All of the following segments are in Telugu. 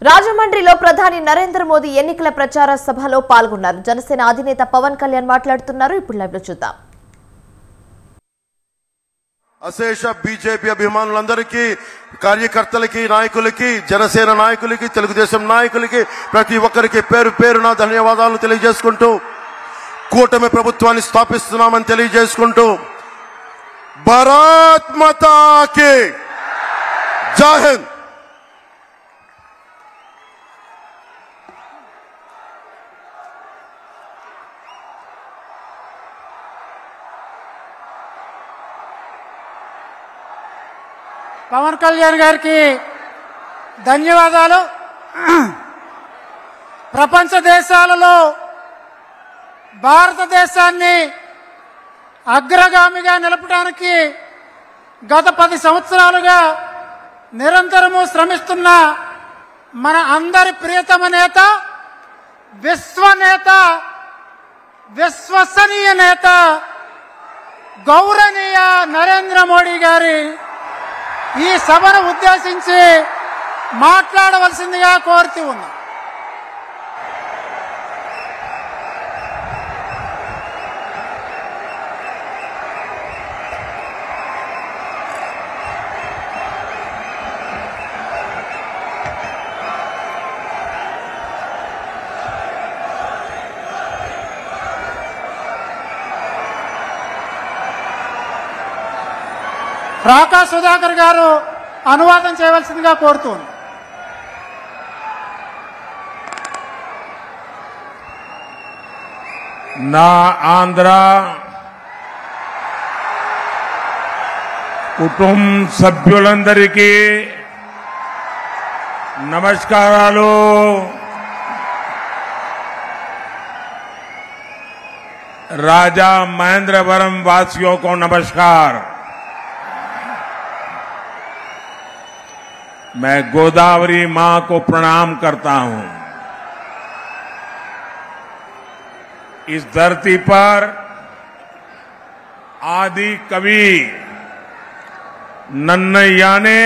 రాజమండ్రిలో ప్రధాని నరేంద్ర మోదీ ఎన్నికల ప్రచార సభలో పాల్గొన్నారు. జనసేన అధినేత పవన్ కళ్యాణ్ మాట్లాడుతున్నారు. ఇప్పుడు లైవ్ లో చూద్దాం. అశేష బీజేపీ అభిమానులందరికీ, కార్యకర్తలకి, నాయకులకి, జనసేన నాయకులకి, తెలుగుదేశం నాయకులకి, ప్రతి ఒక్కరికి పేరు పేరున ధన్యవాదాలు తెలియజేసుకుంటూ కూటమి ప్రభుత్వాన్ని స్థాపిస్తున్నామని తెలియజేసుకుంటూ భారత్ మాతా కీ జై హింద్. పవన్ కళ్యాణ్ గారికి ధన్యవాదాలు. ప్రపంచ దేశాలలో భారతదేశాన్ని అగ్రగామిగా నిలపడానికి గత 10 సంవత్సరాలుగా నిరంతరము శ్రమిస్తున్న మన అందరి ప్రియతమ నేత, విశ్వనేత, విశ్వసనీయ నేత గౌరవనీయ నరేంద్ర మోడీ గారి ఈ సభను ఉద్దేశించి మాట్లాడవలసిందిగా కోరుతూ ఉన్నాం. రాకా సుధాకర్ గారు అనువాదం చేయవలసిందిగా కోరుతుంది. నా ఆంధ్ర కుటుంబ సభ్యులందరికీ నమస్కారాలు. राजा महेंद्रवरम वासियों को नमस्कार. मैं गोदावरी मां को प्रणाम करता हूं. इस धरती पर आदि कवि नन्नय्या ने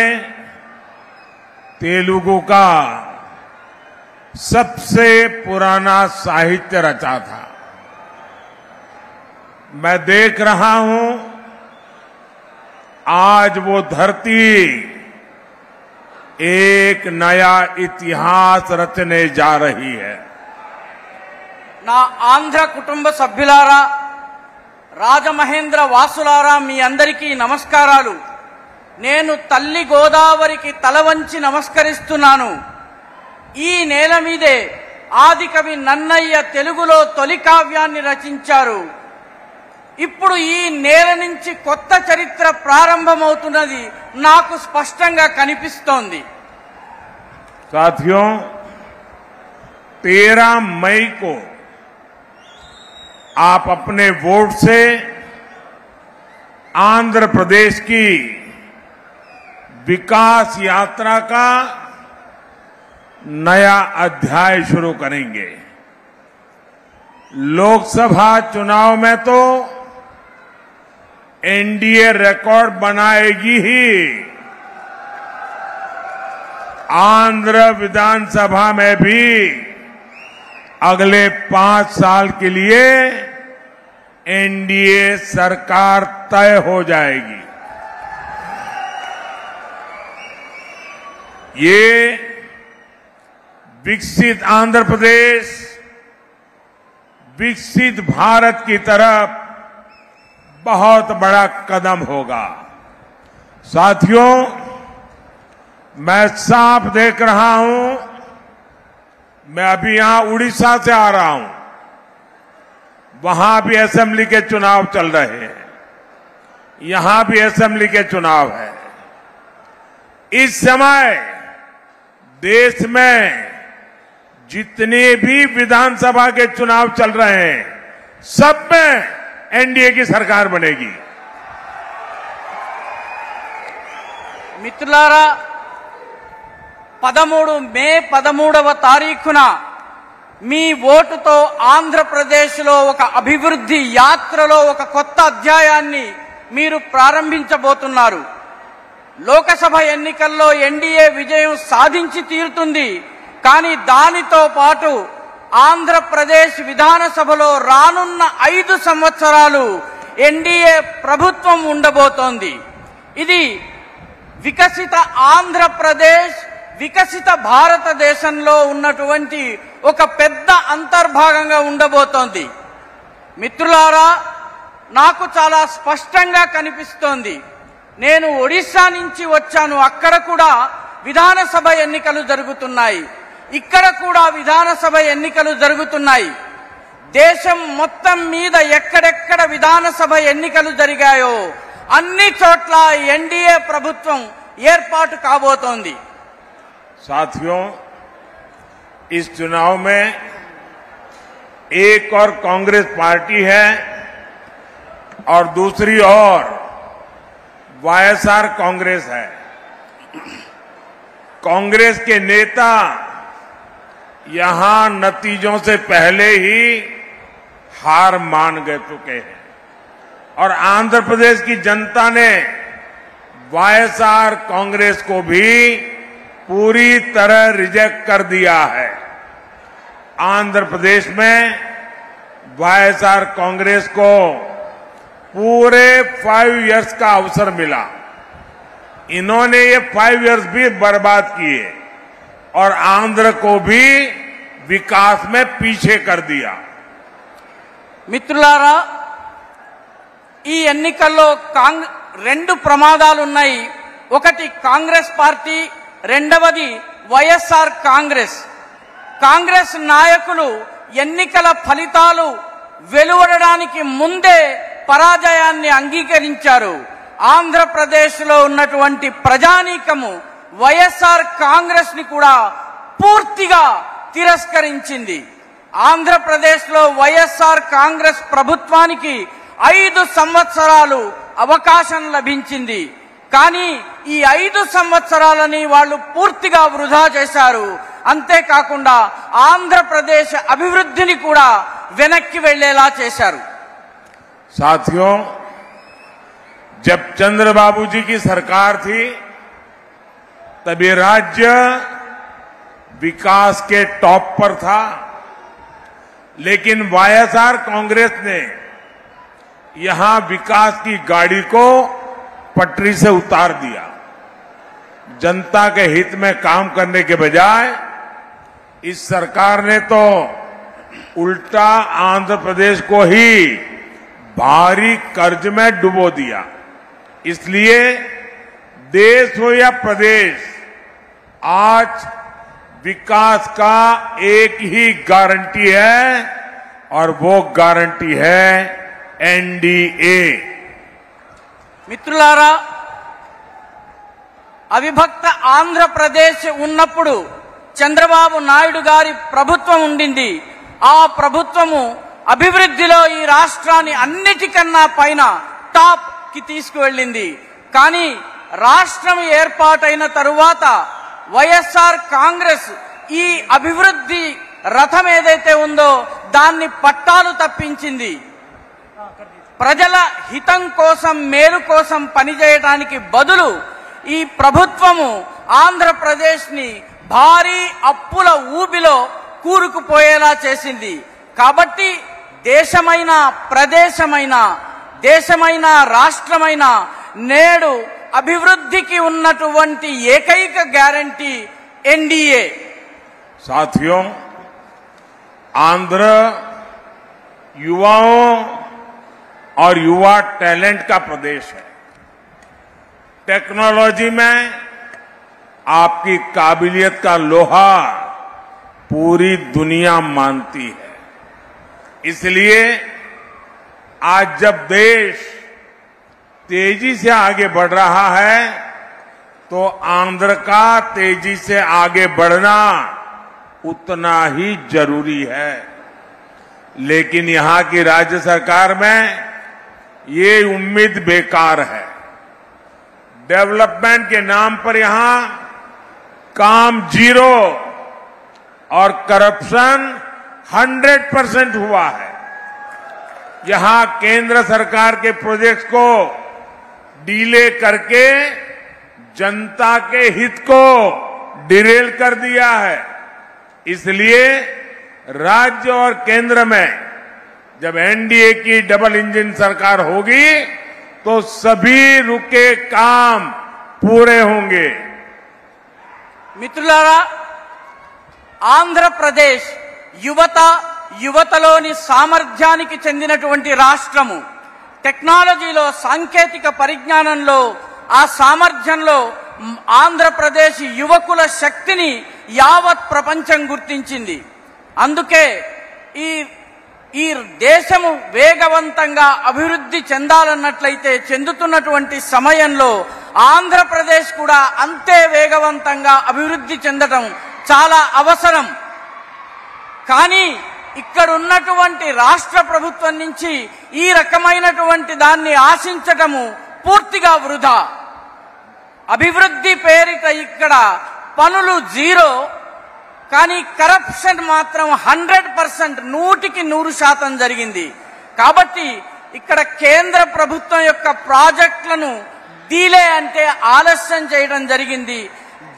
तेलुगु का सबसे पुराना साहित्य रचा था. मैं देख रहा हूं आज वो धरती एक नया इतिहास रचने जा रही है. నా ఆంధ్ర కుటుంబ సభ్యులారా, రాజమహేంద్ర వాసులారా, మీ అందరికీ నమస్కారాలు. నేను తల్లి గోదావరికి తల వంచి నమస్కరిస్తున్నాను. ఈ నేల మీదే ఆదికవి నన్నయ్య తెలుగులో తొలి కావ్యాన్ని రచించారు. ఇప్పుడు ఈ నేల నుంచి కొత్త చరిత్ర ప్రారంభమవుతున్నది నాకు స్పష్టంగా కనిపిస్తోంది. साथियों, 13 मई को आप अपने वोट से आंध्र प्रदेश की विकास यात्रा का नया अध्याय शुरू करेंगे. लोकसभा चुनाव में तो एनडीए रिकॉर्ड बनाएगी ही, आंध्र विधानसभा में भी अगले 5 साल के लिए एनडीए सरकार तय हो जाएगी. ये विकसित आंध्र प्रदेश, विकसित भारत की तरफ बहुत बड़ा कदम होगा. साथियों, मैं साफ देख रहा हूं, मैं अभी यहां उड़ीसा से आ रहा हूं, वहां भी असेंबली के चुनाव चल रहे हैं, यहां भी असेंबली के चुनाव है. इस समय देश में जितने भी विधानसभा के चुनाव चल रहे हैं, सब में एनडीए की सरकार बनेगी. మిత్రులారా, 13 మే 13వ తారీఖున మీ ఓటుతో ఆంధ్రప్రదేశ్లో ఒక అభివృద్ధి యాత్రలో ఒక కొత్త అధ్యాయాన్ని మీరు ప్రారంభించబోతున్నారు. లోకసభ ఎన్నికల్లో ఎన్డీఏ విజయం సాధించి తీరుతుంది. కానీ దానితో పాటు ఆంధ్రప్రదేశ్ విధానసభలో రానున్న 5 సంవత్సరాలు ఎన్డీఏ ప్రభుత్వం ఉండబోతోంది. ఇది వికసిత ఆంధ్రప్రదేశ్, వికసిత భారతదేశంలో ఉన్నటువంటి ఒక పెద్ద అంతర్భాగంగా ఉండబోతోంది. మిత్రులారా, నాకు చాలా స్పష్టంగా కనిపిస్తోంది. నేను ఒడిశా నుంచి వచ్చాను. అక్కడ కూడా విధానసభ ఎన్నికలు జరుగుతున్నాయి. ఇక్కడ కూడా విధానసభ ఎన్నికలు జరుగుతున్నాయి. దేశం మొత్తం మీద ఎక్కడెక్కడ విధానసభ ఎన్నికలు జరిగాయో అన్ని చోట్ల ఎన్డీఏ ప్రభుత్వం ఏర్పాటు కాబోతోంది. साथियों, इस चुनाव में एक और कांग्रेस पार्टी है और दूसरी ओर वाईएसआर कांग्रेस है। कांग्रेस के नेता यहां नतीजों से पहले ही हार मान गए चुके हैं और आंध्र प्रदेश की जनता ने वाईएसआर कांग्रेस को भी पूरी तरह रिजेक्ट कर दिया है। आंध्र प्रदेश में वाईएसआर कांग्रेस को पूरे 5 इयर्स का अवसर मिला। इन्होंने ये 5 इयर्स भी बर्बाद किए और आंध्र को भी विकास में पीछे कर दिया। మిత్రులారా, ఈ ఎన్నికల్లో 2 ప్రమాదాలున్నాయి. ఒకటి కాంగ్రెస్ పార్టీ, రెండవది వైఎస్ఆర్ కాంగ్రెస్. కాంగ్రెస్ నాయకులు ఎన్నికల ఫలితాలు వెలువడడానికి ముందే పరాజయాన్ని అంగీకరించారు. ఆంధ్రప్రదేశ్లో ఉన్నటువంటి ప్రజానీకము వైఎస్ఆర్ కాంగ్రెస్ ని కూడా పూర్తిగా తిరస్కరించింది. ఆంధ్రప్రదేశ్లో వైఎస్ఆర్ కాంగ్రెస్ ప్రభుత్వానికి 5 సంవత్సరాలు అవకాశం లభించింది. కానీ ఈ 5 సంవత్సరాలని వాళ్ళు పూర్తిగా వృధా చేశారు. అంతేకాకుండా ఆంధ్రప్రదేశ్ అభివృద్ధిని కూడా వెనక్కి వెళ్లేలా చేశారు. साथियों, जब चंद्रबाबू जी की सरकार थी तब ये राज्य विकास के टॉप पर था, लेकिन वाईएसआर कांग्रेस ने यहां विकास की गाड़ी को पटरी से उतार दिया। जनता के हित में काम करने के बजाय इस सरकार ने तो उल्टा आंध्र प्रदेश को ही भारी कर्ज में डुबो दिया। इसलिए देश हो या प्रदेश, आज विकास का एक ही गारंटी है और वो गारंटी है एनडीए। మిత్రులారా, అవిభక్త ఆంధ్రప్రదేశ్ ఉన్నప్పుడు చంద్రబాబు నాయుడు గారి ప్రభుత్వం ఉండింది. ఆ ప్రభుత్వము అభివృద్ధిలో ఈ రాష్ట్రాన్ని అన్నిటికన్నా పైన టాప్ కి తీసుకువెళ్ళింది. కానీ రాష్ట్రం ఏర్పాటైన తరువాత వైఎస్ఆర్ కాంగ్రెస్ ఈ అభివృద్ధి రథం ఏదైతే ఉందో దాన్ని పట్టాలు తప్పించింది. ప్రజల హితం కోసం, మేలు కోసం పనిచేయడానికి బదులు ఈ ప్రభుత్వము ఆంధ్రప్రదేశ్ ని భారీ అప్పుల ఊబిలో కూరుకుపోయేలా చేసింది. కాబట్టి దేశమైన, ప్రదేశమైన, దేశమైన, రాష్ట్రమైన నేడు అభివృద్ధికి ఉన్నటువంటి ఏకైక గ్యారంటీ ఎన్డీఏ. साथियों, आंध्र युवाओं और युवा टैलेंट का प्रदेश है। टेक्नोलॉजी में आपकी काबिलियत का लोहा पूरी दुनिया मानती है। इसलिए आज जब देश तेजी से आगे बढ़ रहा है तो आंध्र का तेजी से आगे बढ़ना उतना ही जरूरी है। लेकिन यहां की राज्य सरकार में ये उम्मीद बेकार है। डेवलपमेंट के नाम पर यहां काम 0 और करप्शन 100% हुआ है। यहां केंद्र सरकार के प्रोजेक्ट्स को डीले करके जनता के हित को डिरेल कर दिया है। इसलिए राज्य और केंद्र में जब एनडीए की डबल इंजन सरकार होगी तो सभी रुके काम पूरे होंगे। మిత్రులారా, ఆంధ్రప్రదేశ్ యువతలోని సామర్థ్యానికి చెందినటువంటి రాష్ట్రము. టెక్నాలజీలో, సాంకేతిక పరిజ్ఞానంలో, ఆ సామర్థ్యంలో ఆంధ్రప్రదేశ్ యువకుల శక్తిని యావత్ ప్రపంచం గుర్తించింది. అందుకే ఈ దేశము వేగవంతంగా అభివృద్ధి చెందాలన్నట్లయితే చెందుతున్నటువంటి సమయంలో ఆంధ్రప్రదేశ్ కూడా అంతే వేగవంతంగా అభివృద్ధి చెందడం చాలా అవసరం. కానీ ఇక్కడ ఉన్నటువంటి రాష్ట్ర ప్రభుత్వం నుంచి ఈ రకమైనటువంటి దాన్ని ఆశించటము పూర్తిగా వృధా. అభివృద్ధి పేరిట ఇక్కడ పనులు జీరో, కానీ కరప్షన్ మాత్రం 100%, 100% జరిగింది. కాబట్టి ఇక్కడ కేంద్ర ప్రభుత్వం యొక్క ప్రాజెక్టులను డీలే అంటే ఆలస్యం చేయడం జరిగింది.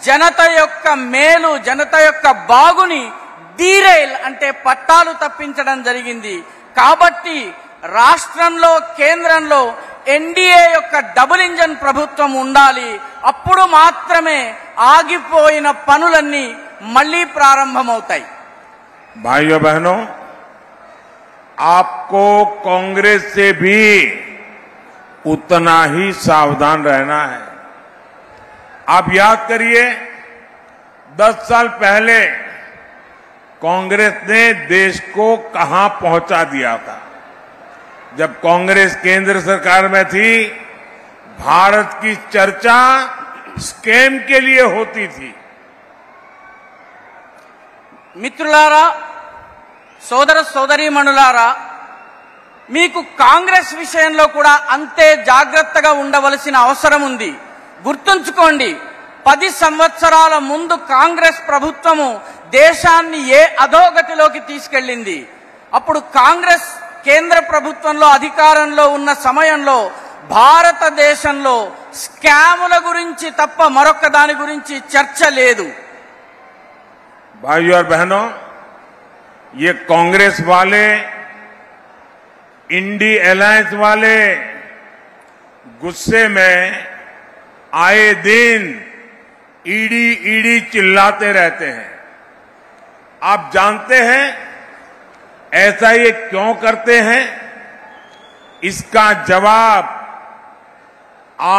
జనత యొక్క మేలు, జనత యొక్క బాగుని డీరైల్ అంటే పట్టాలు తప్పించడం జరిగింది. కాబట్టి రాష్ట్రంలో, కేంద్రంలో ఎన్డీఏ యొక్క డబుల్ ఇంజన్ ప్రభుత్వం ఉండాలి. అప్పుడు మాత్రమే ఆగిపోయిన పనులన్నీ మళ్ళీ ప్రారంభమవుతాయి. भाइयों बहनों, आपको कांग्रेस से भी उतना ही सावधान रहना है। आप याद करिए, 10 साल पहले कांग्रेस ने देश को कहां पहुंचा दिया था। जब कांग्रेस केंद्र सरकार में थी, भारत की चर्चा स्कैम के लिए होती थी। మిత్రులారా, సోదర సోదరీమణులారా, మీకు కాంగ్రెస్ విషయంలో కూడా అంతే జాగ్రత్తగా ఉండవలసిన అవసరం ఉంది. గుర్తుంచుకోండి, 10 సంవత్సరాల ముందు కాంగ్రెస్ ప్రభుత్వము దేశాన్ని ఏ అధోగతిలోకి తీసుకెళ్లింది. అప్పుడు కాంగ్రెస్ కేంద్ర ప్రభుత్వంలో అధికారంలో ఉన్న సమయంలో భారతదేశంలో స్కాముల గురించి తప్ప మరొక దాని గురించి చర్చ లేదు. भाइयों और बहनों, ये कांग्रेस वाले, इंडी अलायंस वाले गुस्से में आए दिन ईडी चिल्लाते रहते हैं। आप जानते हैं ऐसा ये क्यों करते हैं? इसका जवाब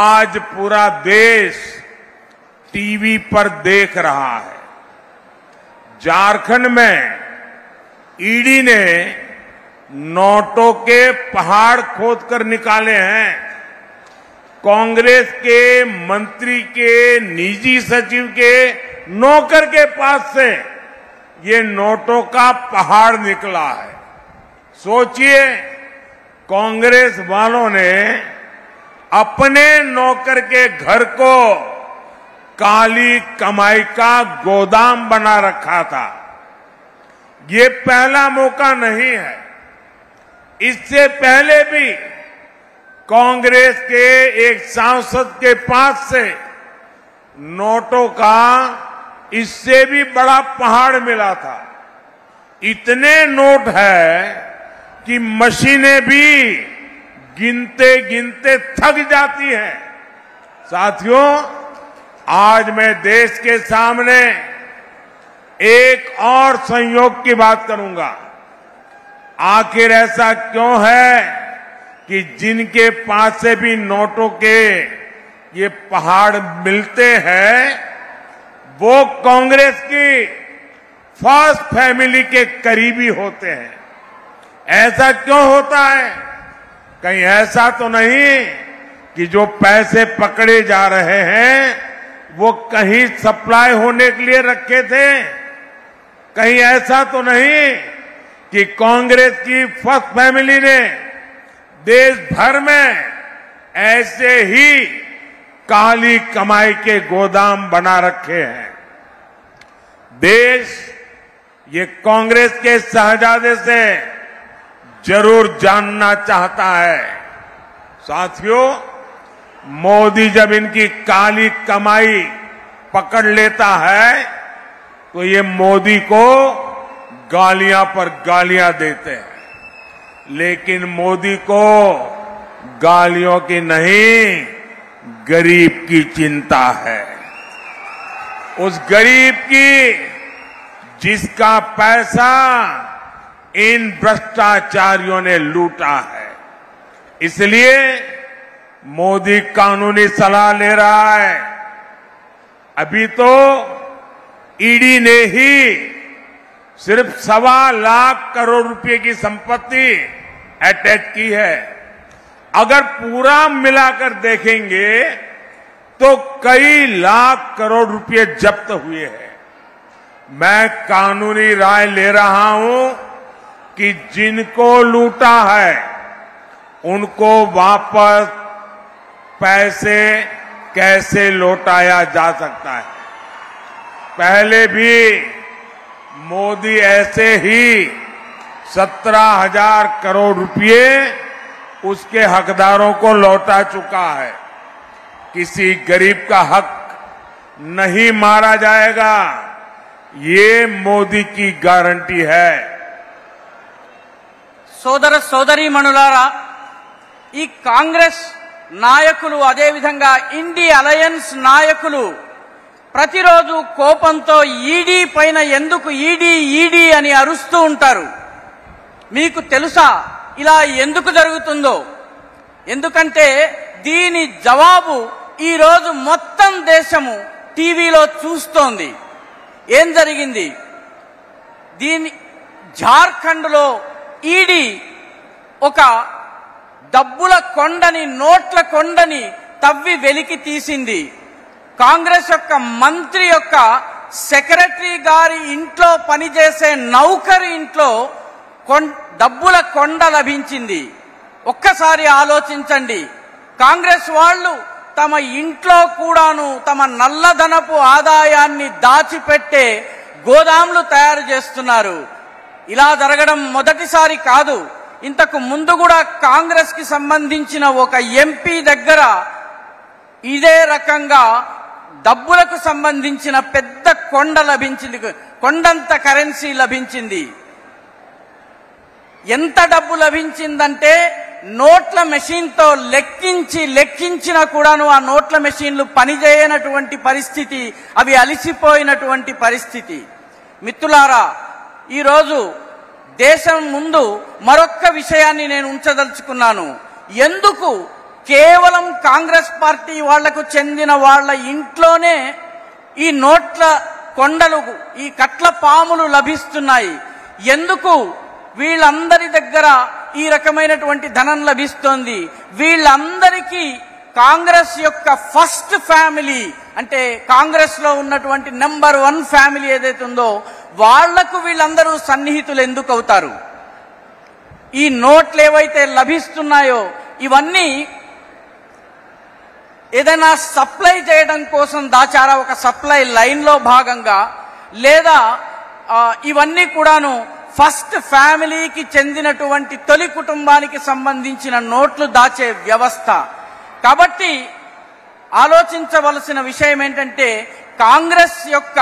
आज पूरा देश टीवी पर देख रहा है। झारखंड में ईडी ने नोटों के पहाड़ खोदकर निकाले हैं। कांग्रेस के मंत्री के निजी सचिव के नौकर के पास से ये नोटों का पहाड़ निकला है। सोचिए, कांग्रेस वालों ने अपने नौकर के घर को काली कमाई का गोदाम बना रखा था। ये पहला मौका नहीं है। इससे पहले भी कांग्रेस के एक सांसद के पास से नोटों का इससे भी बड़ा पहाड़ मिला था। इतने नोट है कि मशीनें भी गिनते गिनते थक जाती हैं। साथियों, आज मैं देश के सामने एक और संयोग की बात करूंगा। आखिर ऐसा क्यों है कि जिनके पास से भी नोटों के ये पहाड़ मिलते हैं वो कांग्रेस की फर्स्ट फैमिली के करीबी होते हैं? ऐसा क्यों होता है? कहीं ऐसा तो नहीं कि जो पैसे पकड़े जा रहे हैं वो कहीं सप्लाई होने के लिए रखे थे? कहीं ऐसा तो नहीं कि कांग्रेस की फर्स्ट फैमिली ने देश भर में ऐसे ही काली कमाई के गोदाम बना रखे हैं? देश ये कांग्रेस के शहजादे से जरूर जानना चाहता है। साथियों, मोदी जब इनकी काली कमाई पकड़ लेता है तो ये मोदी को गालियां पर गालियां देते हैं, लेकिन मोदी को गालियों की नहीं, गरीब की चिंता है। उस गरीब की जिसका पैसा इन भ्रष्टाचारियों ने लूटा है। इसलिए मोदी कानूनी सलाह ले रहा है। अभी तो ईडी ने ही सिर्फ 1.25 लाख करोड़ रुपए की संपत्ति अटैच की है। अगर पूरा मिलाकर देखेंगे तो कई लाख करोड़ रुपए जब्त हुए हैं। मैं कानूनी राय ले रहा हूं कि जिनको लूटा है उनको वापस पैसे कैसे लौटाया जा सकता है। पहले भी मोदी ऐसे ही 17,000 करोड़ रुपए उसके हकदारों को लौटा चुका है। किसी गरीब का हक नहीं मारा जाएगा, ये मोदी की गारंटी है। సోదర సోదరీమణులారా, ఈ కాంగ్రెస్ నాయకులు అదే విధంగా ఇండి అలయన్స్ నాయకులు ప్రతిరోజు కోపంతో ఈడీ పైన ఎందుకు ఈడీ అని అరుస్తూ ఉంటారు. మీకు తెలుసా ఇలా ఎందుకు జరుగుతుందో? ఎందుకంటే దీని జవాబు ఈ రోజు మొత్తం దేశము టీవీలో చూస్తోంది. ఏం జరిగింది? జార్ఖండ్ లో ఈడీ ఒక డబ్బుల కొండని, నోట్ల కొండని తవ్వి వెలికి తీసింది. కాంగ్రెస్ యొక్క మంత్రి యొక్క సెక్రటరీ గారి ఇంట్లో పనిచేసే నౌకరి ఇంట్లో డబ్బుల కొండ లభించింది. ఒక్కసారి ఆలోచించండి. కాంగ్రెస్ వాళ్ళు తమ ఇంట్లో కూడాను తమ నల్లధనపు ఆదాయాన్ని దాచిపెట్టే గోదాములు తయారు చేస్తున్నారు. ఇలా జరగడం మొదటిసారి కాదు. ఇంతకు ముందు కూడా కాంగ్రెస్ కి సంబంధించిన ఒక ఎంపీ దగ్గర ఇదే రకంగా డబ్బులకు సంబంధించిన పెద్ద కొండ లభించింది, కొండంత కరెన్సీ లభించింది. ఎంత డబ్బు లభించిందంటే నోట్ల మెషిన్ తో లెక్కించినా కూడాను ఆ నోట్ల మెషిన్లు పనిచేయనటువంటి పరిస్థితి, అవి అలిసిపోయినటువంటి పరిస్థితి. మిత్రులారా, ఈరోజు దేశం ముందు మరొక్క విషయాన్ని నేను ఉంచదలుచుకున్నాను. ఎందుకు కేవలం కాంగ్రెస్ పార్టీ వాళ్లకు చెందిన వాళ్ల ఇంట్లోనే ఈ నోట్ల కొండలు, ఈ కట్ల పాములు లభిస్తున్నాయి? ఎందుకు వీళ్ళందరి దగ్గర ఈ రకమైనటువంటి ధనం లభిస్తోంది? వీళ్ళందరికీ కాంగ్రెస్ యొక్క ఫస్ట్ ఫ్యామిలీ, అంటే కాంగ్రెస్ లో ఉన్నటువంటి నెంబర్ 1 ఫ్యామిలీ ఏదైతే ఉందో వాళ్లకు వీళ్ళందరూ సన్నిహితులు ఎందుకు అవుతారు? ఈ నోట్లు ఏవైతే లభిస్తున్నాయో ఇవన్నీ ఏదైనా సప్లై చేయడం కోసం దాచారా? ఒక సప్లై లైన్ లో భాగంగా, లేదా ఇవన్నీ కూడాను ఫస్ట్ ఫ్యామిలీకి చెందినటువంటి తొలి కుటుంబానికి సంబంధించిన నోట్లు దాచే వ్యవస్థ. కాబట్టి ఆలోచించవలసిన విషయం ఏంటంటే, కాంగ్రెస్ యొక్క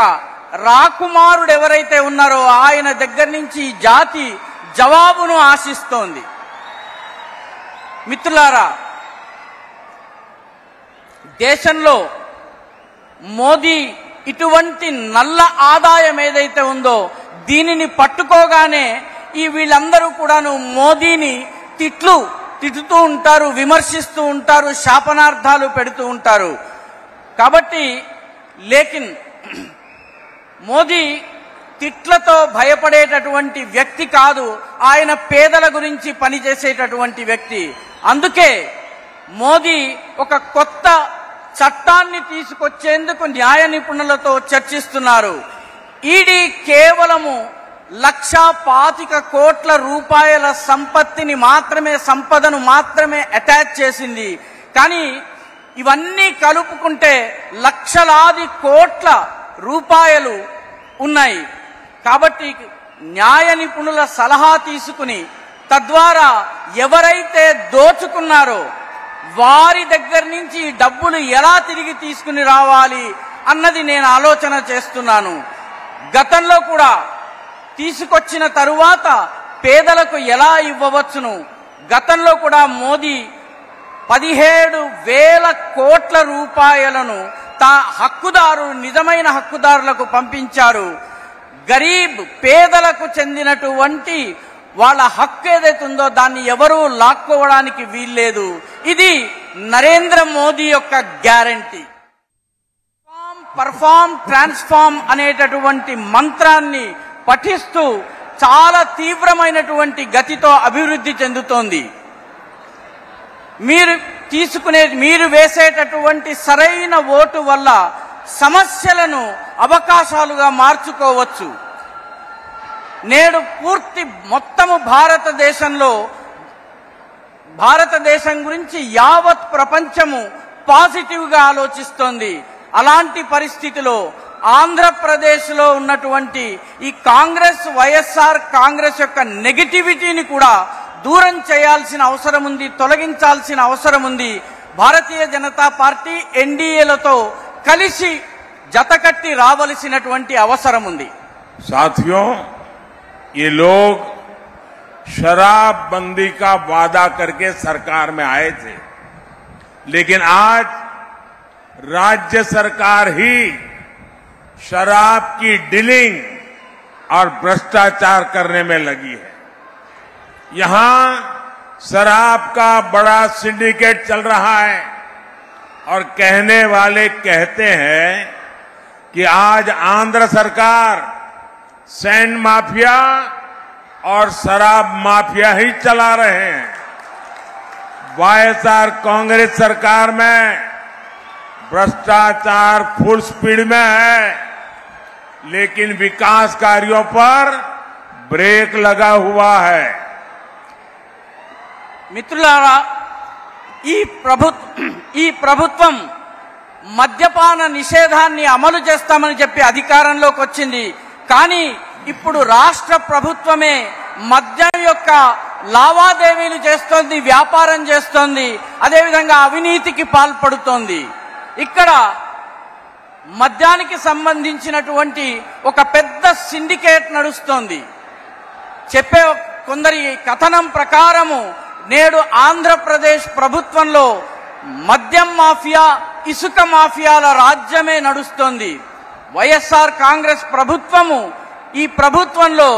రాకుమారుడు ఎవరైతే ఉన్నారో ఆయన దగ్గర నుంచి జాతి జవాబును ఆశిస్తోంది. మిత్రులారా, దేశంలో మోదీ ఇటువంటి నల్ల ఆదాయం ఏదైతే ఉందో దీనిని పట్టుకోగానే వీళ్ళందరూ కూడాను మోదీని తిట్టుతూ ఉంటారు, విమర్శిస్తూ ఉంటారు, శాపనార్థాలు పెడుతూ ఉంటారు. కాబట్టి లేకిన్ మోదీ తిట్లతో భయపడేటటువంటి వ్యక్తి కాదు. ఆయన పేదల గురించి పనిచేసేటటువంటి వ్యక్తి. అందుకే మోదీ ఒక కొత్త చట్టాన్ని తీసుకొచ్చేందుకు న్యాయ నిపుణులతో చర్చిస్తున్నారు. ఈడీ కేవలము 1,25 కోట్ల రూపాయల సంపదను మాత్రమే అటాచ్ చేసింది. కానీ ఇవన్నీ కలుపుకుంటే లక్షలాది కోట్ల రూపాయలు ఉన్నాయి. కాబట్టి న్యాయ నిపుణుల సలహా తీసుకుని తద్వారా ఎవరైతే దోచుకున్నారో వారి దగ్గర నుంచి డబ్బులు ఎలా తిరిగి తీసుకుని రావాలి అన్నది నేను ఆలోచన చేస్తున్నాను. గతంలో కూడా తీసుకొచ్చిన తరువాత పేదలకు ఎలా ఇవ్వవచ్చును, గతంలో కూడా మోదీ 17,000 కోట్ల రూపాయలను నిజమైన హక్కుదారులకు పంపించారు. గరీబ్ పేదలకు చెందినటువంటి వాళ్ళ హక్కు ఏదైతే ఉందో దాన్ని ఎవరూ లాక్కోవడానికి వీల్లేదు. ఇది నరేంద్ర మోదీ యొక్క గ్యారంటీ. పర్ఫార్మ్ ట్రాన్స్ఫార్మ్ అనేటటువంటి మంత్రాన్ని పఠిస్తూ చాలా తీవ్రమైనటువంటి గతితో అభివృద్ధి చెందుతోంది. మీరు వేసేటటువంటి సరైన ఓటు వల్ల సమస్యలను అవకాశాలుగా మార్చుకోవచ్చు. నేడు మొత్తము భారతదేశం గురించి యావత్ ప్రపంచము పాజిటివ్గా ఆలోచిస్తోంది. అలాంటి పరిస్థితిలో ఆంధ్రప్రదేశ్లో ఉన్నటువంటి ఈ వైఎస్ఆర్ కాంగ్రెస్ యొక్క నెగటివిటీని కూడా దూరం చేయాల్సిన అవసరం ఉంది, తొలగించాల్సిన అవసరం ఉంది. భారతీయ జనతా పార్టీ ఎన్డీఏలతో కలిసి జతకట్టి రావలసినటువంటి అవసరం ఉంది. साथियों, ये लोग शराबबंदी का वादा करके सरकार में आए थे, लेकिन आज राज्य सरकार ही शराब की डीलिंग और भ्रष्टाचार करने में लगी है। यहां शराब का बड़ा सिंडिकेट चल रहा है और कहने वाले कहते हैं कि आज आंध्र सरकार सैंड माफिया और शराब माफिया ही चला रहे हैं। वाईएसआर कांग्रेस सरकार में भ्रष्टाचार फुल स्पीड में है, लेकिन विकास कार्यों पर ब्रेक लगा हुआ है। మిత్రులారా, ఈ ప్రభుత్వం మద్యపాన నిషేధాన్ని అమలు చేస్తామని చెప్పి అధికారంలోకి వచ్చింది. కానీ ఇప్పుడు రాష్ట్ర ప్రభుత్వమే మద్యం యొక్క లావాదేవీలు చేస్తోంది, వ్యాపారం చేస్తోంది, అదేవిధంగా అవినీతికి పాల్పడుతోంది. ఇక్కడ మద్యానికి సంబంధించినటువంటి ఒక పెద్ద సిండికేట్ నడుస్తోంది. కొందరి కథనం ప్రకారము నేడు ఆంధ్రప్రదేశ్ ప్రభుత్వంలో మద్యం మాఫియా, ఇసుక మాఫియాల రాజ్యమే నడుస్తోంది. వైఎస్ఆర్ కాంగ్రెస్ ప్రభుత్వము ఈ ప్రభుత్వంలో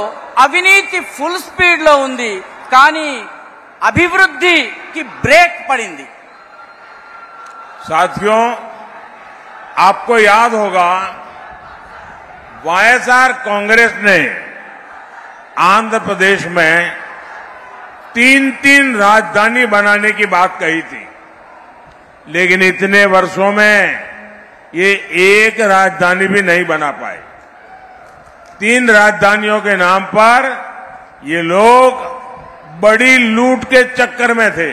అవినీతి ఫుల్ స్పీడ్ లో ఉంది, కానీ అభివృద్ధికి బ్రేక్ పడింది. साथियों, आपको याद होगा वाईएसआर कांग्रेस ने आंध्र प्रदेश में 3 राजधानी बनाने की बात कही थी, लेकिन इतने वर्षों में ये एक राजधानी भी नहीं बना पाए। 3 राजधानियों के नाम पर ये लोग बड़ी लूट के चक्कर में थे,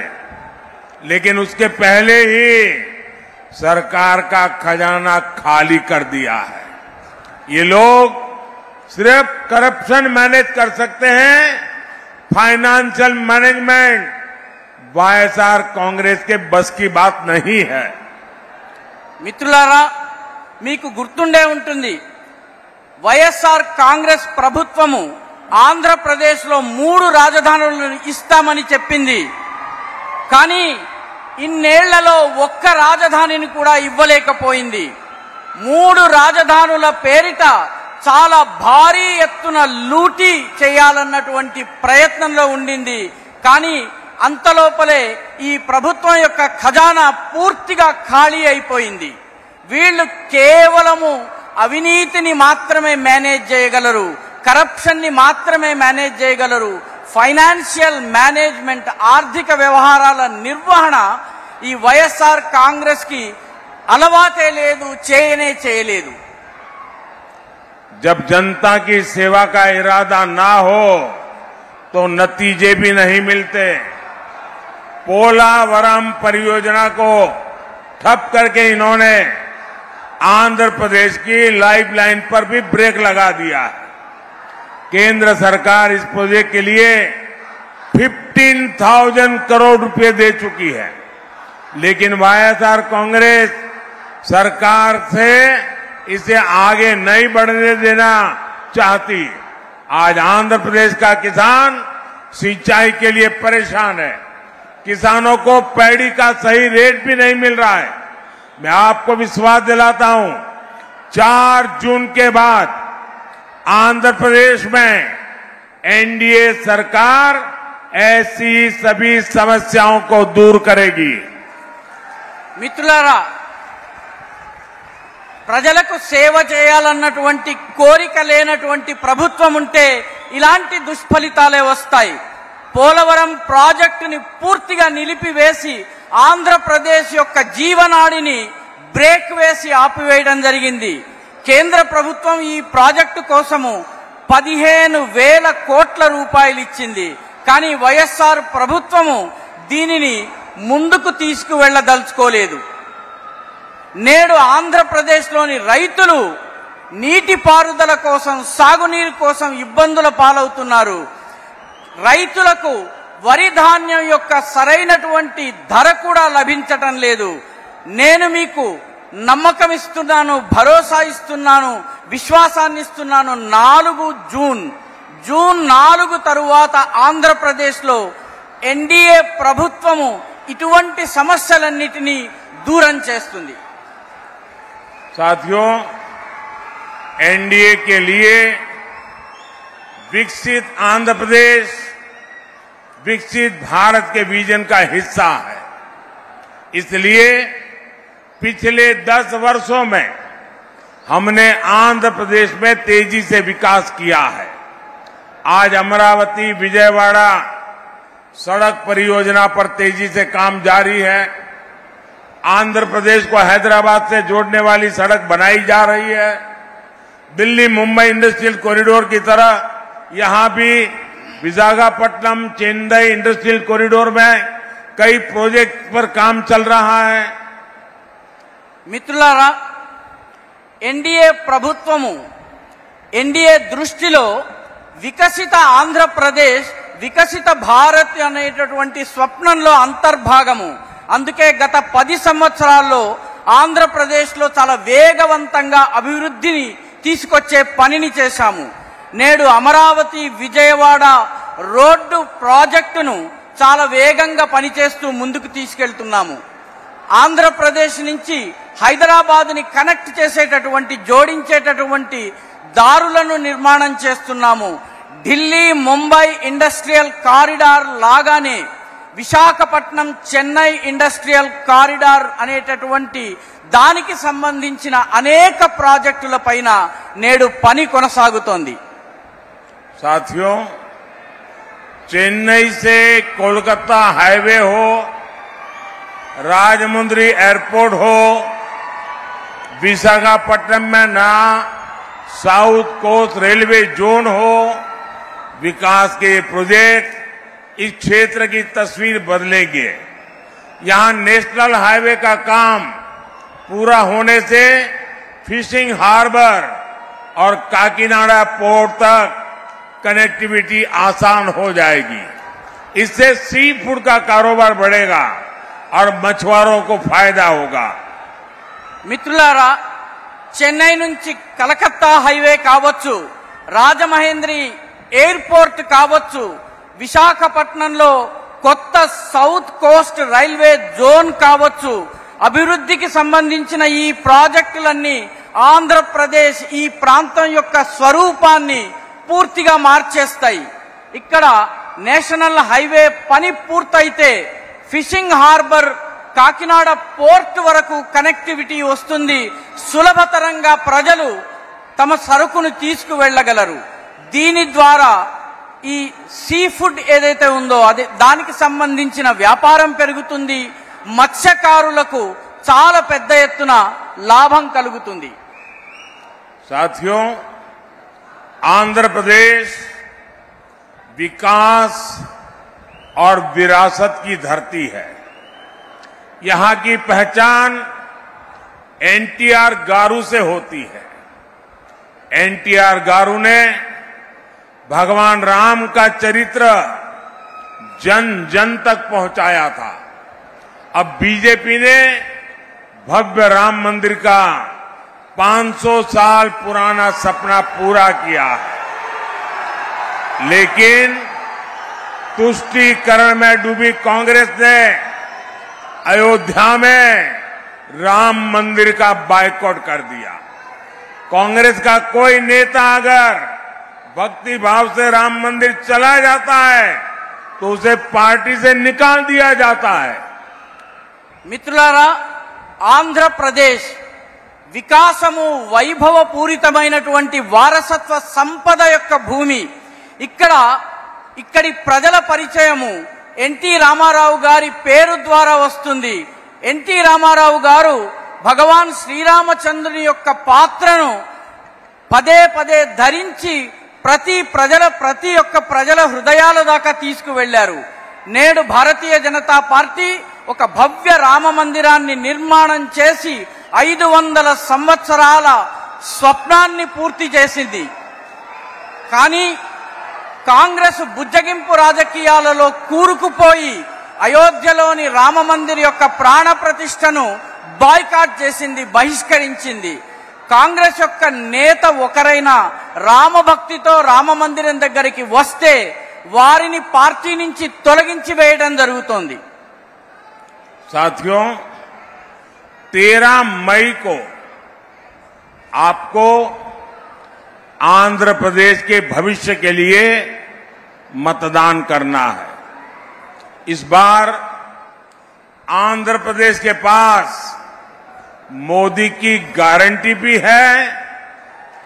लेकिन उसके पहले ही सरकार का खजाना खाली कर दिया है। ये लोग सिर्फ करप्शन मैनेज कर सकते हैं, फाइनेंशियल मैनेजमेंट वाईएसआर कांग्रेस के बस की बात नहीं है। మిత్రులారా, మీకు గుర్తుండే ఉంటుంది, వైఎస్ఆర్ కాంగ్రెస్ ప్రభుత్వము ఆంధ్రప్రదేశ్లో 3 రాజధానులను ఇస్తామని చెప్పింది. కానీ ఇన్నేళ్లలో ఒక్క రాజధానిని కూడా ఇవ్వలేకపోయింది. 3 రాజధానుల పేరిట చాలా భారీ ఎత్తున లూటీ చేయాలన్నటువంటి ప్రయత్నంలో ఉండింది. కానీ అంతలోపలే ఈ ప్రభుత్వం యొక్క ఖజానా పూర్తిగా ఖాళీ అయిపోయింది. వీళ్ళు కేవలము అవినీతిని మాత్రమే మేనేజ్ చేయగలరు, కరప్షన్ ని మాత్రమే మేనేజ్ చేయగలరు. ఫైనాన్షియల్ మేనేజ్మెంట్, ఆర్థిక వ్యవహారాల నిర్వహణ ఈ వైఎస్ఆర్ కాంగ్రెస్ కి అలవాటే లేదు, చేయలేదు. जब जनता की सेवा का इरादा ना हो तो नतीजे भी नहीं मिलते। पोलावरम परियोजना को ठप करके इन्होंने आंध्र प्रदेश की लाइफलाइन पर भी ब्रेक लगा दिया। केंद्र सरकार इस प्रोजेक्ट के लिए 15,000 करोड़ रुपए दे चुकी है, लेकिन वाईएसआर कांग्रेस सरकार से इसे आगे नहीं बढ़ने देना चाहती। आज आंध्र प्रदेश का किसान सिंचाई के लिए परेशान है। किसानों को पैडी का सही रेट भी नहीं मिल रहा है। मैं आपको विश्वास दिलाता हूं, 4 जून के बाद आंध्र प्रदेश में एनडीए सरकार ऐसी सभी समस्याओं को दूर करेगी। మిత్రులారా, ప్రజలకు సేవ చేయాలన్నటువంటి కోరిక లేనటువంటి ప్రభుత్వం ఉంటే ఇలాంటి దుష్ఫలితాలే వస్తాయి. పోలవరం ప్రాజెక్టుని పూర్తిగా నిలిపివేసి ఆంధ్రప్రదేశ్ యొక్క జీవనాడిని బ్రేక్ వేసి ఆపివేయడం జరిగింది. కేంద్ర ప్రభుత్వం ఈ ప్రాజెక్టు కోసము 15,000 కోట్ల రూపాయలు ఇచ్చింది. కానీ వైఎస్ఆర్ ప్రభుత్వము దీనిని ముందుకు తీసుకువెళ్లదలుచుకోలేదు. నేడు ఆంధ్రప్రదేశ్లోని రైతులు నీటిపారుదల కోసం, సాగునీరు కోసం ఇబ్బందుల పాలవుతున్నారు. రైతులకు వరి ధాన్యం యొక్క సరైనటువంటి ధర కూడా లభించటం లేదు. నేను మీకు నమ్మకం ఇస్తున్నాను, భరోసా ఇస్తున్నాను, విశ్వాసాన్ని ఇస్తున్నాను. 4 జూన్ 4 తరువాత ఆంధ్రప్రదేశ్లో ఎన్డీఏ ప్రభుత్వము ఇటువంటి సమస్యలన్నిటినీ దూరం చేస్తుంది. साथियों, एनडीए के लिए विकसित आंध्र प्रदेश विकसित भारत के विजन का हिस्सा है। इसलिए पिछले 10 वर्षों में हमने आंध्र प्रदेश में तेजी से विकास किया है। आज अमरावती विजयवाड़ा सड़क परियोजना पर तेजी से काम जारी है। आंध्र प्रदेश को हैदराबाद से जोड़ने वाली सड़क बनाई जा रही है। दिल्ली मुंबई इंडस्ट्रियल कॉरिडोर की तरह यहां भी विशाखापट्टनम चेन्नई इंडस्ट्रियल कॉरिडोर में कई प्रोजेक्ट पर काम चल रहा है। మిత్రులారా, ఎన్డీఏ ప్రభుత్వము, ఎన్డీఏ దృష్టిలో వికసిత ఆంధ్రప్రదేశ్, వికసిత భారత్ అనేటటువంటి స్వప్నంలో అంతర్భాగము. అందుకే గత 10 సంవత్సరాల్లో ఆంధ్రప్రదేశ్లో చాలా వేగవంతంగా అభివృద్ధిని తీసుకొచ్చే పనిని చేశాము. నేడు అమరావతి విజయవాడ రోడ్డు ప్రాజెక్టును చాలా వేగంగా పనిచేస్తూ ముందుకు తీసుకెళ్తున్నాము. ఆంధ్రప్రదేశ్ నుంచి హైదరాబాద్ని కనెక్ట్ చేసేటటువంటి, జోడించేటటువంటి దారులను నిర్మాణం చేస్తున్నాము. ఢిల్లీ ముంబై ఇండస్ట్రియల్ కారిడార్ లాగానే విశాఖపట్నం చెన్నై ఇండస్ట్రియల్ కారిడార్ అనేటటువంటి దానికి సంబంధించిన అనేక ప్రాజెక్టుల పైన నేడు పని కొనసాగుతోంది. साथियों, चेन्नई से कोलकाता हाईवे हो, राजमुंद्री एयरपोर्ट हो, विशाखापट्टनम में नया साउथ कोस्ट रेलवे जोन हो, विकास के प्रोजेक्ट इस क्षेत्र की तस्वीर बदलेंगे। यहां नेशनल हाईवे का काम पूरा होने से फिशिंग हार्बर और काकीनाडा पोर्ट तक कनेक्टिविटी आसान हो जाएगी। इससे सी फूड का कारोबार बढ़ेगा और मछुआरों को फायदा होगा। మిత్రులారా, చెన్నై నుంచి కలకత్తా హైవే కావచ్చు, రాజమహేంద్రి ఎయిర్పోర్ట్ కావచ్చు, విశాఖపట్నంలో కొత్త సౌత్ కోస్ట్ రైల్వే జోన్ కావచ్చు, అభివృద్ధికి సంబంధించిన ఈ ప్రాజెక్టులన్నీ ఆంధ్రప్రదేశ్ ఈ ప్రాంతం యొక్క స్వరూపాన్ని పూర్తిగా మార్చేస్తాయి. ఇక్కడ నేషనల్ హైవే పని పూర్తయితే ఫిషింగ్ హార్బర్ కాకినాడ పోర్ట్ వరకు కనెక్టివిటీ వస్తుంది. సులభతరంగా ప్రజలు తమ సరుకును తీసుకువెళ్లగలరు. దీని ద్వారా ఈ సీ ఫుడ్ ఏదైతే ఉందో దానికి సంబంధించిన వ్యాపారం పెరుగుతుంది. మత్స్యకారులకు చాలా పెద్ద ఎత్తున లాభం కలుగుతుంది. साथियों, आंध्र प्रदेश विकास और विरासत की धरती है। यहां की पहचान एनटीआर गारू से होती है। एनटीआर गारू ने भगवान राम का चरित्र जन जन तक पहुंचाया था। अब बीजेपी ने भव्य राम मंदिर का 500 साल पुराना सपना पूरा किया है, लेकिन तुष्टीकरण में डूबी कांग्रेस ने अयोध्या में राम मंदिर का बायकॉट कर दिया। कांग्रेस का कोई नेता अगर भक्ति भाव से राम मंदिर चला जाता है तो उसे पार्टी से निकाल दिया जाता है। మిత్రులారా, ఆంధ్రప్రదేశ్ వికాసము వైభవపూరితమైనటువంటి వారసత్వ సంపద యొక్క భూమి. ఇక్కడి ప్రజల పరిచయము ఎన్టీ రామారావు గారి పేరు ద్వారా వస్తుంది. ఎన్టీ రామారావు గారు భగవాన్ శ్రీరామచంద్రుని యొక్క పాత్రను పదే పదే ధరించి ప్రతి ఒక్క ప్రజల హృదయాల దాకా తీసుకువెళ్లారు. నేడు భారతీయ జనతా పార్టీ ఒక భవ్య రామ మందిరాన్ని నిర్మాణం చేసి 500 సంవత్సరాల స్వప్నాన్ని పూర్తి చేసింది. కానీ కాంగ్రెస్ బుజ్జగింపు రాజకీయాలలో కూరుకుపోయి అయోధ్యలోని రామ మందిర్ యొక్క ప్రాణ ప్రతిష్టను బాయ్కాట్ చేసింది, బహిష్కరించింది. కాంగ్రెస్ యొక్క నేత ఒకరైనా రామభక్తితో రామ మందిరం దగ్గరికి వస్తే వారిని పార్టీ నుంచి తొలగించి వేయడం జరుగుతోంది. साथियों, 13 मई को आपको आंध्र प्रदेश के भविष्य के लिए मतदान करना है। इस बार आंध्र प्रदेश के पास मोदी की गारंटी भी है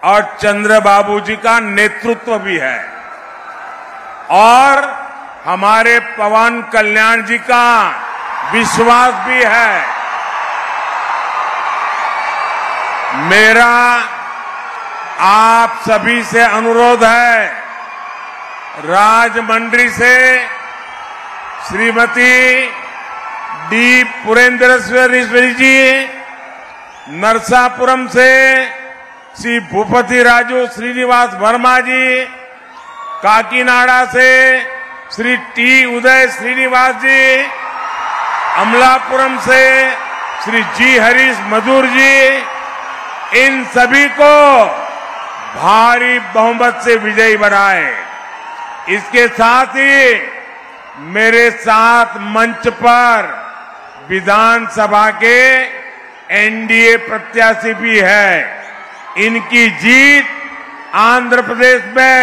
और चंद्रबाबू जी का नेतृत्व भी है और हमारे पवन कल्याण जी का विश्वास भी है। मेरा आप सभी से अनुरोध है, राजमंड्री से श्रीमती डी पुरेंद्रेश्वरी जी, नरसापुरम से श्री भूपति राजू श्रीनिवास वर्मा जी, काकीनाडा से श्री टी उदय श्रीनिवास जी, अमलापुरम से श्री जी हरीश मधुर जी, इन सभी को भारी बहुमत से विजयी बनाए। इसके साथ ही मेरे साथ मंच पर विधानसभा के एनडीए प्रत्याशी भी है। इनकी जीत आंध्र प्रदेश में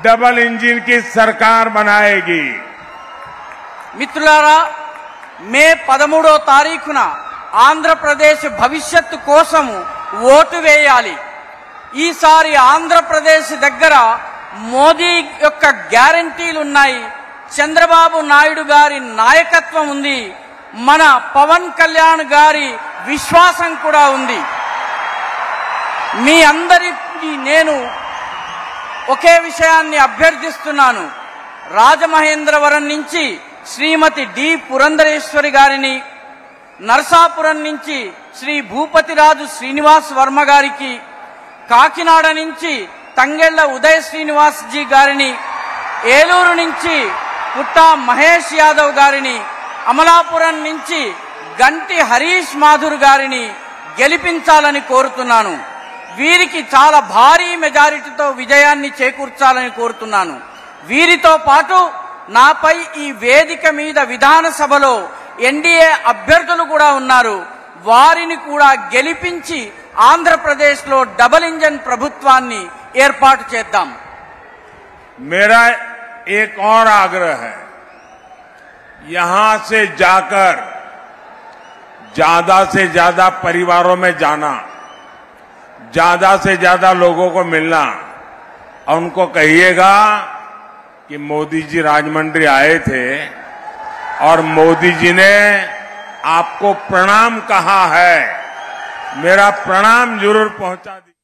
डबल इंजन की सरकार बनाएगी। మిత్రులారా, మే 13వ తారీఖున ఆంధ్రప్రదేశ్ భవిష్యత్తు కోసము ఓటు వేయాలి. ఈసారి ఆంధ్రప్రదేశ్ దగ్గర మోదీ యొక్క గ్యారంటీలు ఉన్నాయి, చంద్రబాబు నాయుడు గారి నాయకత్వం ఉంది, మన పవన్ కళ్యాణ్ గారి విశ్వాసం కూడా ఉంది. మీ అందరికీ నేను ఒకే విషయాన్ని అభ్యర్థిస్తున్నాను. రాజమహేంద్రవరం నుంచి శ్రీమతి డి పురంధరేశ్వరి గారిని, నరసాపురం నుంచి శ్రీ భూపతిరాజు శ్రీనివాస్ వర్మ గారికి, కాకినాడ నుంచి తంగెళ్ల ఉదయ్ శ్రీనివాస్ జీ గారిని, ఏలూరు నుంచి పుట్టా మహేష్ యాదవ్ గారిని, అమలాపురం నుంచి గంటి హరీష్ మాధుర్ గారిని గెలిపించాలని కోరుతున్నాను. వీరికి చాలా భారీ మెజారిటీతో విజయాన్ని చేకూర్చాలని కోరుతున్నాను. వీరితో పాటు నాపై ఈ వేదిక మీద విధానసభలో ఎన్డీఏ అభ్యర్థులు కూడా ఉన్నారు. వారిని కూడా గెలిపించి ఆంధ్రప్రదేశ్లో డబుల్ ఇంజన్ ప్రభుత్వాన్ని ఏర్పాటు చేద్దాం. मेरा एक और आग्रह है, यहां से जाकर ज्यादा से ज्यादा परिवारों में जाना, ज्यादा से ज्यादा लोगों को मिलना और उनको कहिएगा कि मोदी जी राजमंड्री आए थे और मोदी जी ने आपको प्रणाम कहा है, मेरा प्रणाम जरूर पहुंचा दीजिए।